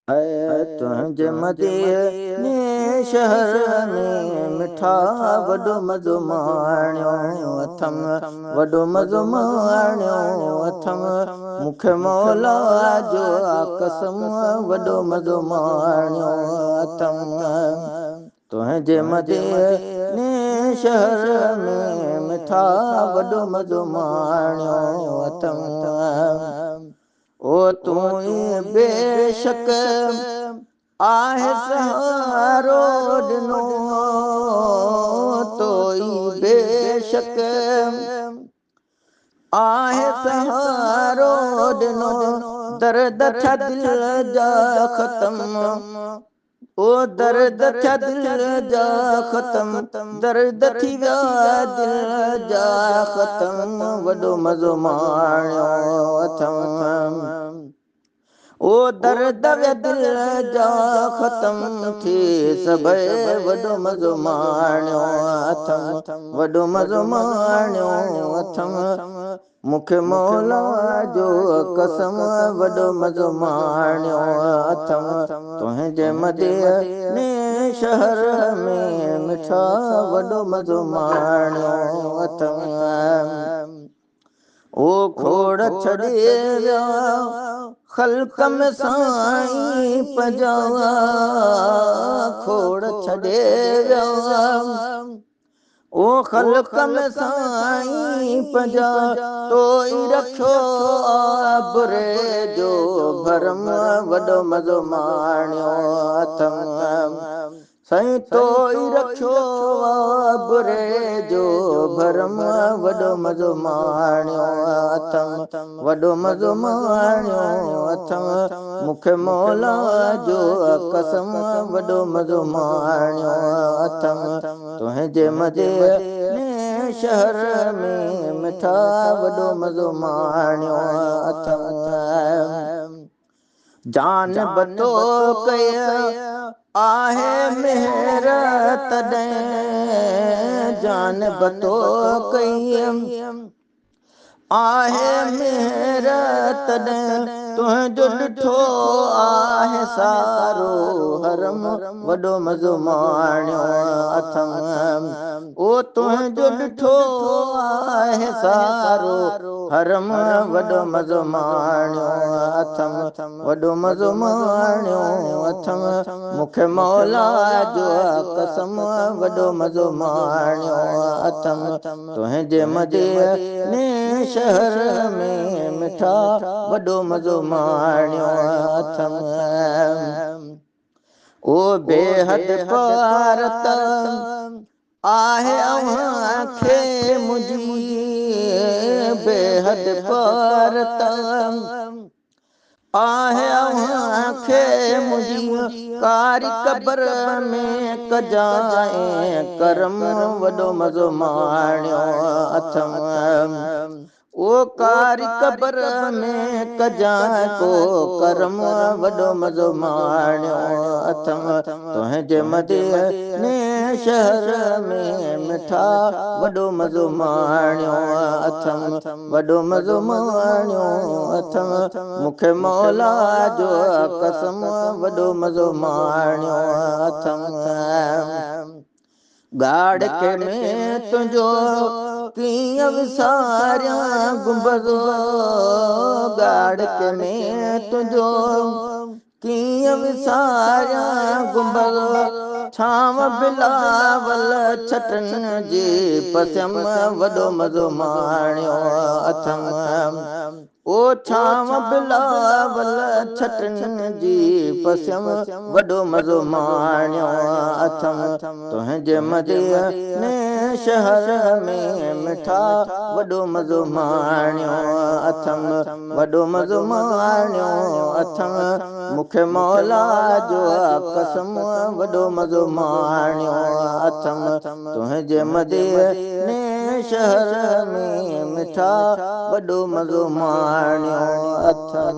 है तुझे मदीने शहर में मिठा वॾो मज़ो माणियो अथम वॾो मज़ो माणियो अथम मूंखे मौला जो कसम वॾो मज़ो माणियो अथम तुझे मदीने शहर में मिठा वॾो मज़ो माणियो अथम ओ तू बेशक आहे सहारो ॾिनो तोई बेशक आहे सहारो ॾिनो दर्द थिया दिल जा ख़त्म ओ दर्द थिया दिल जा ख़त्म दर्द थी विया दिल जा ख़त्म वॾो मज़ो माणियो अथम ओ दर्द विया दिल जा ख़त्म थी सभई वॾो मज़ो माणियो अथम वॾो मज़ो माणियो अथम मूंखे मौला जो कसम वॾो मज़ो माणियो अथम तुंहिंजे मदीने शहर में मिठा वॾो मज़ो माणियो अथम ओ खोड़ छॾे विया ख़ल्क़ में साईं पंहिंजा खोड़ छॾे विया ओ ख़ल्क़ में साईं पंहिंजा तोई रखियो बुरे जो भरम वॾो मज़ो माणियो अथम साईं तोई रखियो बुरे जो भरम वॾो मज़ो माणियो अथम वॾो मज़ो माणियो अथम मूंखे मौला जो कसम वॾो मज़ो माणियो अथम तुंहिंजे मदीने शहर में मिठा वॾो मज़ो माणियो अथम जान बतो कय आहे मेहर तॾहिं जान बतो कई आहे मेहर तॾहिं तुंहिंजो ॾिठो आहे सारो हरम वॾो मज़ो माणियो अथम ओ तुंहिंजो ॾिठो आहे सारो हरम वॾो मज़ो माणियो अथम वॾो मज़ो माणियो अथम मूंखे मौला जो कसम वॾो मज़ो माणियो अथम तुंहिंजे मदीने शहर में मिठा वॾो मज़ो माणियो अथम ओ बेहद पारत आहे अव्हांखे मुंहिंजी बेहद पारत आहे अव्हांखे मुंहिंजी कारी क़बर में कजाए करम वॾो मज़ो माणियो अथम ओ कारी क़बर में कजाए को करम वॾो मज़ो माणियो अथम तुंहिंजे मदीने शहर में मिठा वॾो मज़ो माणियो अथम वॾो मज़ो माणियो अथम मूंखे मौला जो कसम वॾो मज़ो माणियो अथम ॻाढ़के में तुंहिंजो कीअं विसारियां गुंबज़ो ॻाढ़के में तुंहिंजो कीअं विसारियां गुंबज़ो छांव बिलावल छटनि जी पसम वॾो मज़ो माणियो अथम ओ छांव बिलावल छटनि जी पसम वॾो मज़ो माणियो अथम तुंहिंजे मदीने शहर में मिठा वॾो मज़ो माणियो अथम वॾो मज़ो माणियो अथम मूंखे मौला जो कसम वॾो मज़ो माणियो अथम तुंहिंजे मदीने शहर में मिठा वॾो मज़ो माणियो अथम